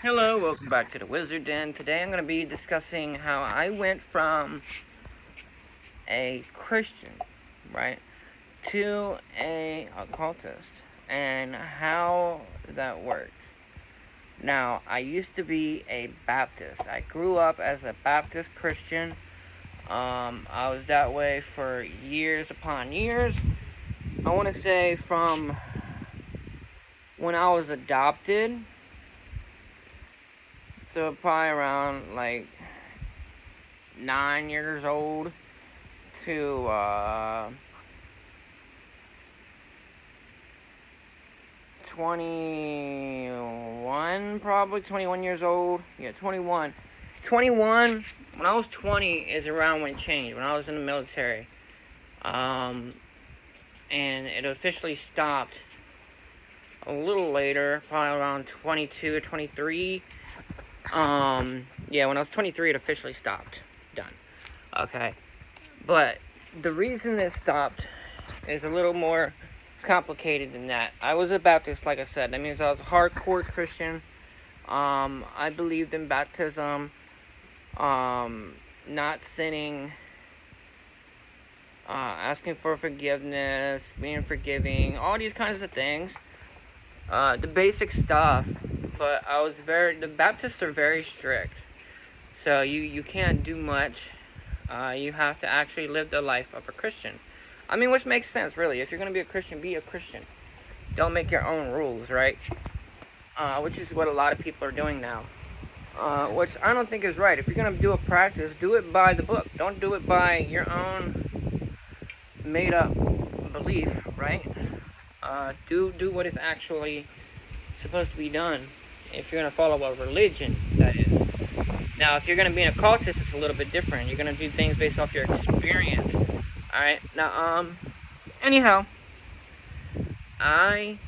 Hello, welcome back to the Wizard Den. Today I'm going to be discussing how I went from a Christian, right, to a occultist, and how that worked. Now, I used to be a Baptist. I grew up as a Baptist Christian. I was that way for years upon years. I want to say from when I was adopted, so probably around like 9 years old to 21, probably 21 years old. Yeah, 21. 21, when I was 20 is around when it changed, when I was in the military. And it officially stopped a little later, probably around 22 or 23. Yeah, when I was 23, it officially stopped. Done. Okay. But the reason it stopped is a little more complicated than that. I was a Baptist, like I said. That means I was a hardcore Christian. I believed in baptism, not sinning, asking for forgiveness, being forgiving, all these kinds of things. The basic stuff. But the Baptists are very strict. So you can't do much. You have to actually live the life of a Christian. I mean, which makes sense, really. If you're going to be a Christian, be a Christian. Don't make your own rules, right? Which is what a lot of people are doing now. Which I don't think is right. If you're going to do a practice, do it by the book. Don't do it by your own made-up belief, right? Do what is actually supposed to be done. If you're going to follow a religion, that is. Now, if you're going to be an occultist, it's a little bit different. You're going to do things based off your experience. Alright, now, anyhow, I,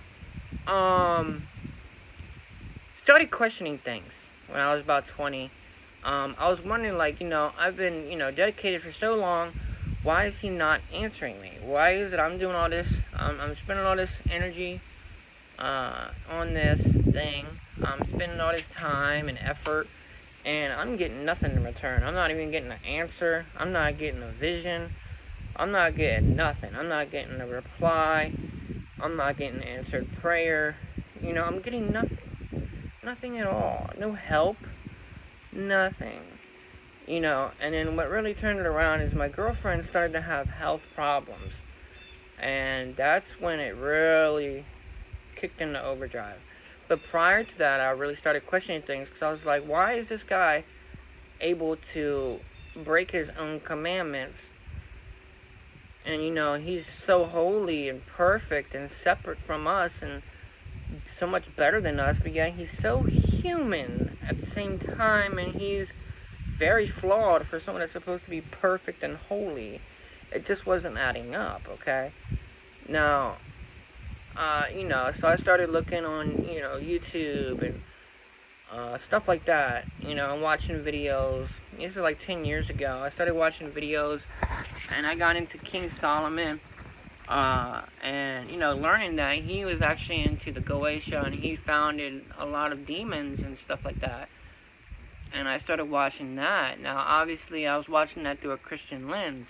started questioning things when I was about 20. I was wondering, like, I've been, dedicated for so long. Why is he not answering me? Why is it I'm doing all this, I'm spending all this energy, on this thing. I'm spending all this time and effort, and I'm getting nothing in return. I'm not even getting an answer. I'm not getting a vision. I'm not getting nothing. I'm not getting a reply. I'm not getting an answered prayer. I'm getting nothing. Nothing at all. No help. Nothing. And then what really turned it around is my girlfriend started to have health problems. And that's when it really kicked into overdrive. But prior to that, I really started questioning things, because I was like, why is this guy able to break his own commandments? And, he's so holy and perfect and separate from us and so much better than us, but yet he's so human at the same time, and he's very flawed for someone that's supposed to be perfect and holy. It just wasn't adding up, okay? Now, so I started looking on, YouTube and stuff like that, and watching videos. This is like 10 years ago. I started watching videos, and I got into King Solomon, and, learning that he was actually into the Goetia, and he founded a lot of demons and stuff like that. And I started watching that. Now, obviously, I was watching that through a Christian lens.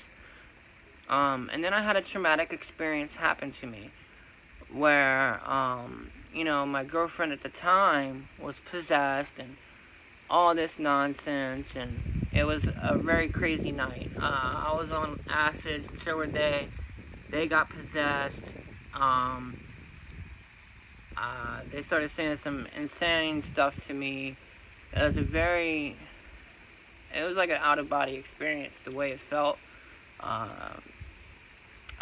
And then I had a traumatic experience happen to me, where, my girlfriend at the time was possessed and all this nonsense, and it was a very crazy night. I was on acid, so were they. They got possessed. They started saying some insane stuff to me. It was like an out-of-body experience, the way it felt. I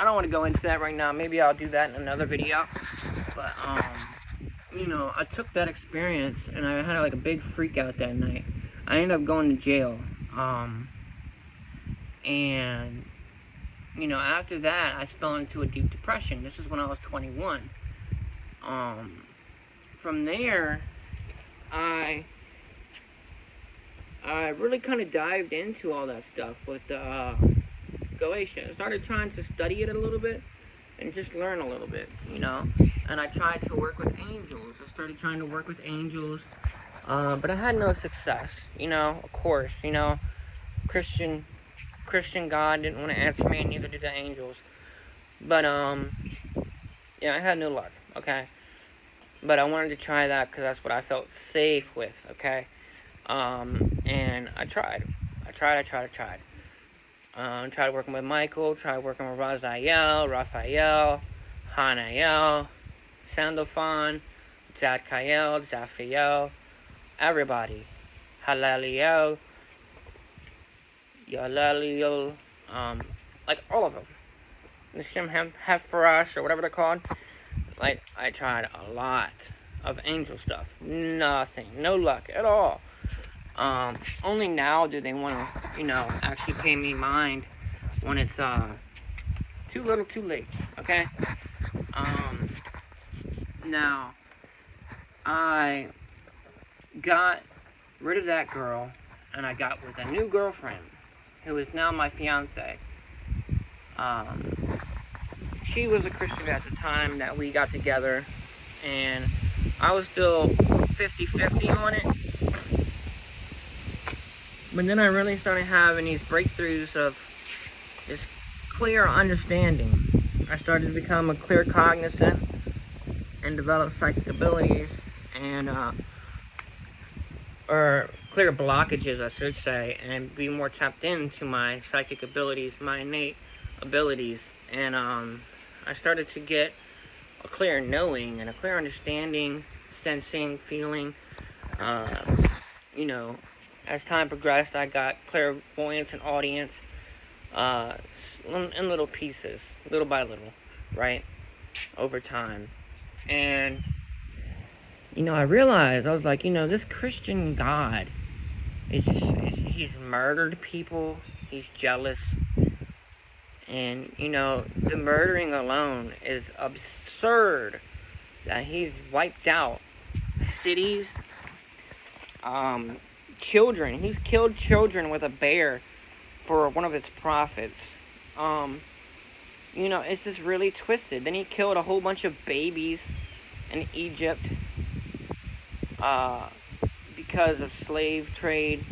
don't want to go into that right now. Maybe I'll do that in another video. But, I took that experience, and I had like a big freak out that night. I ended up going to jail. And, after that, I fell into a deep depression. This is when I was 21. From there, I really kind of dived into all that stuff with Goetia. I started trying to study it a little bit and just learn a little bit, And I tried to work with angels. I started trying to work with angels But I had no success. Of course, Christian Christian God didn't want to answer me, and neither did the angels. But yeah, I had no luck. Okay, but I wanted to try that because that's what I felt safe with. Okay, and I tried. I tried. Tried working with Michael. Tried working with Raphael, Hanael, Sandalphon, Zadkiel, Zaphiel, everybody. Halaliel, Yalalio, like all of them. The Shem Hepharosh, or whatever they're called. Like, I tried a lot of angel stuff. Nothing. No luck at all. Only now do they want to, actually pay me mind when it's, too little too late. Okay? Now, I got rid of that girl, and I got with a new girlfriend, who is now my fiance. She was a Christian at the time that we got together, and I was still 50-50 on it. But then I really started having these breakthroughs of this clear understanding. I started to become a clear cognizant and develop psychic abilities, and or clear blockages, I should say, and be more tapped into my psychic abilities, my innate abilities. And I started to get a clear knowing and a clear understanding, sensing, feeling. As time progressed, I got clairvoyance and audience in little pieces, little by little, right, over time. And I realized, I was like, this Christian God he's murdered people, he's jealous, and, the murdering alone is absurd. That he's wiped out cities, children, he's killed children with a bear for one of his prophets. It's just really twisted. Then he killed a whole bunch of babies in Egypt, because of slave trade.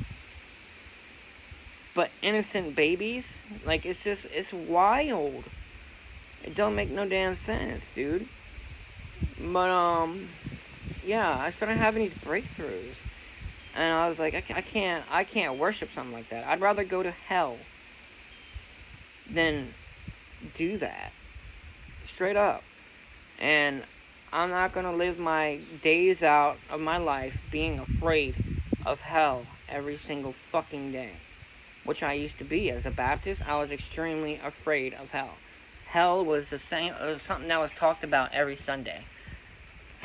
But innocent babies, like, it's wild. It don't make no damn sense, dude. But, yeah, I started having these breakthroughs. And I was like, I can't worship something like that. I'd rather go to hell than do that. Straight up. And I'm not going to live my days out of my life being afraid of hell every single fucking day. Which I used to be. As a Baptist, I was extremely afraid of hell. Hell was something that was talked about every Sunday.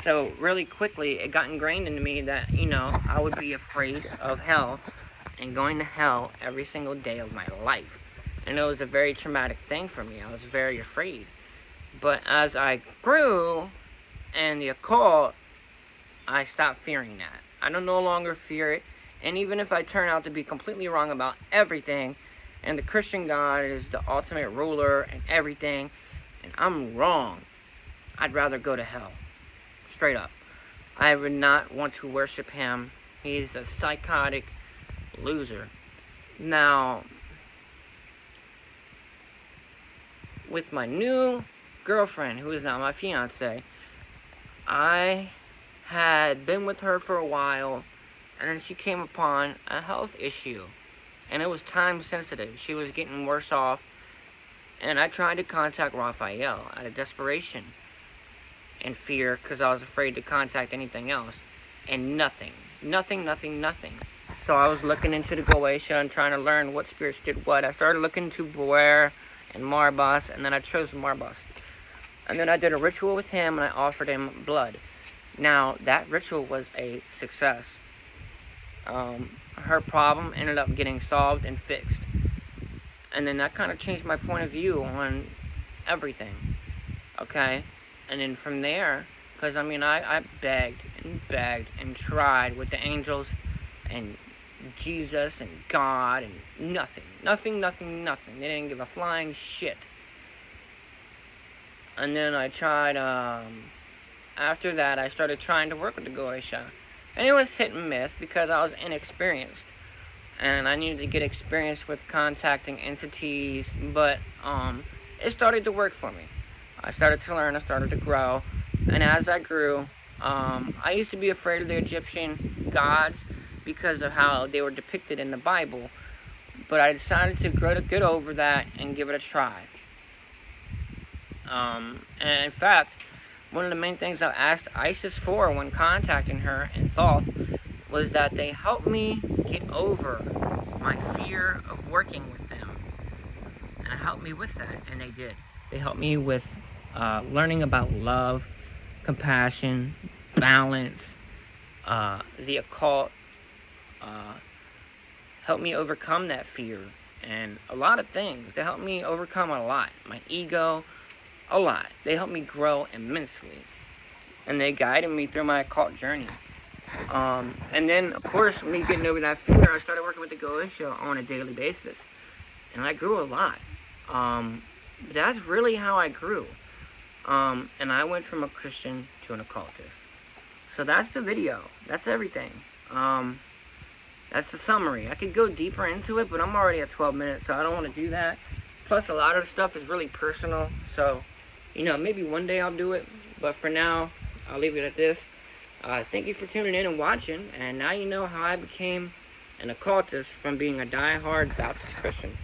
So really quickly, it got ingrained into me that, I would be afraid of hell and going to hell every single day of my life. And it was a very traumatic thing for me. I was very afraid. But as I grew in the occult, I stopped fearing that. I don't no longer fear it. And even if I turn out to be completely wrong about everything, and the Christian God is the ultimate ruler and everything, and I'm wrong, I'd rather go to hell. Straight up. I would not want to worship him. He's a psychotic loser. Now, with my new girlfriend, who is now my fiance, I had been with her for a while, and then she came upon a health issue, and it was time sensitive. She was getting worse off, and I tried to contact Raphael out of desperation and fear, because I was afraid to contact anything else, and nothing. So I was looking into the Goetia and trying to learn what spirits did what. I started looking into Boer and Marbas, and then I chose Marbas. And then I did a ritual with him, and I offered him blood. Now, that ritual was a success. Her problem ended up getting solved and fixed. And then that kind of changed my point of view on everything. Okay? And then from there, because, I begged and tried with the angels and Jesus and God, and nothing. They didn't give a flying shit. And then I tried, after that, I started trying to work with the Goetia. And it was hit and miss because I was inexperienced. And I needed to get experience with contacting entities, but it started to work for me. I started to learn, I started to grow, and as I grew, I used to be afraid of the Egyptian gods because of how they were depicted in the Bible, but I decided to get over that and give it a try. And in fact, one of the main things I asked Isis for when contacting her in Thoth was that they help me get over my fear of working with them, and help me with that, and they did. They helped me with learning about love, compassion, balance, the occult, helped me overcome that fear, and a lot of things. They helped me overcome a lot. My ego, a lot. They helped me grow immensely, and they guided me through my occult journey. And then, of course, me getting over that fear, I started working with the Ghost Show on a daily basis, and I grew a lot. But that's really how I grew. And I went from a Christian to an occultist. So that's the video. That's everything. That's the summary. I could go deeper into it, but I'm already at 12 minutes, so I don't want to do that. Plus, a lot of the stuff is really personal, so, maybe one day I'll do it. But for now, I'll leave it at this. Thank you for tuning in and watching, and now you know how I became an occultist from being a die-hard Baptist Christian.